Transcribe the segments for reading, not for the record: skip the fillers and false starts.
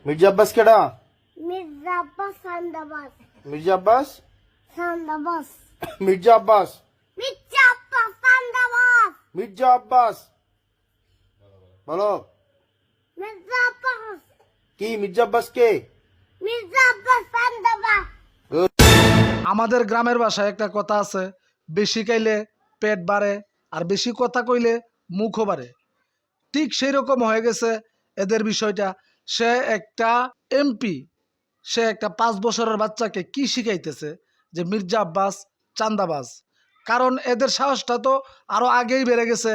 মির্জা আব্বাস কেডা? মির্জা আব্বাস সান্দাবাস। মির্জা আব্বাস সান্দাবাস। মির্জা আব্বাস মির্জা আব্বাস সান্দাবাস। মির্জা আব্বাস বলো মির্জা আব্বাস। কি মির্জা আব্বাস কে? মির্জা আব্বাস সান্দাবাস। আমাদের গ্রামের ভাষায় একটা কথা আছে, বেশি খাইলে পেট বাড়ে আর বেশি কথা কইলে মুখও বাড়ে। ঠিক সেই রকম হয়ে গেছে এদের বিষয়টা। সে একটা এমপি, সে একটা 5 বছরের বাচ্চাকে কি শিখাইতেছে যে মির্জা আব্বাস চান্দাবাজ। কারণ এদের সাহসটা তো আরো আগেই বেড়ে গেছে।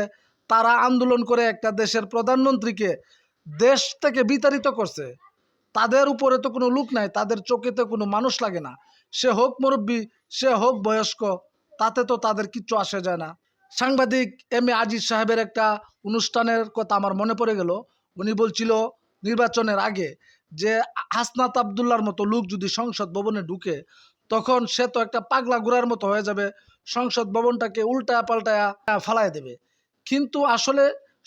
তারা আন্দোলন করে একটা দেশের প্রধানমন্ত্রীকে দেশ থেকে বিতাড়িত করছে। তাদের উপরে তো কোনো লোক নাই, তাদের চোখেতে কোনো মানুষ লাগে না। সে হোক মুরব্বী, সে হোক বয়স্ক, তাতে তো তাদের কিচ্ছু আসে যায় না। সাংবাদিক এম এ আজিজ সাহেবের একটা অনুষ্ঠানের কথা আমার মনে পড়ে গেল। উনি বলছিল নির্বাচনের আগে যে হাসনাত আবদুল্লার মতো লোক যদি সংসদ ভবনে ঢুকে, তখন সে তো একটা পাগলা ঘোড়ার মতো হয়ে যাবে, সংসদ ভবনটাকে উল্টায়া পাল্টায়া ফালায় দেবে। কিন্তু আসলে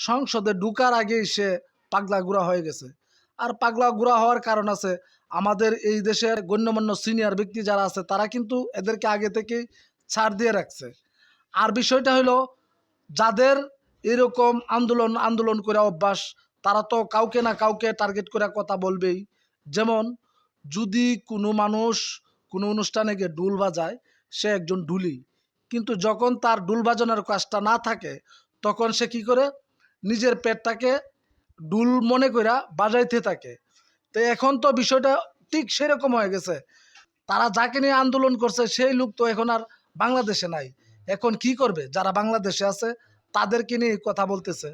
সংসদে ঢুকার আগেই সে পাগলা ঘোড়া হয়ে গেছে। আর পাগলা ঘোড়া হওয়ার কারণ আছে, আমাদের এই দেশের গণ্যমান্য সিনিয়র ব্যক্তি যারা আছে তারা কিন্তু এদেরকে আগে থেকেই ছাড় দিয়ে রাখছে। আর বিষয়টা হলো, যাদের এরকম আন্দোলন আন্দোলন করে অভ্যাস, তারা তো কাউকে না কাউকে টার্গেট করে কথা বলবেই। যেমন যদি কোনো মানুষ কোনো অনুষ্ঠানে গিয়ে ডুল বাজায়, সে একজন ঢুলি, কিন্তু যখন তার ডুল বাজানোর কাজটা না থাকে, তখন সে কি করে, নিজের পেটটাকে ডুল মনে কইরা বাজাইতে থাকে। তো এখন তো বিষয়টা ঠিক সেরকম হয়ে গেছে। তারা যাকে নিয়ে আন্দোলন করছে সেই লোক তো এখন আর বাংলাদেশে নাই। এখন কি করবে? যারা বাংলাদেশে আছে তাদেরকে নিয়ে কথা বলতেছে।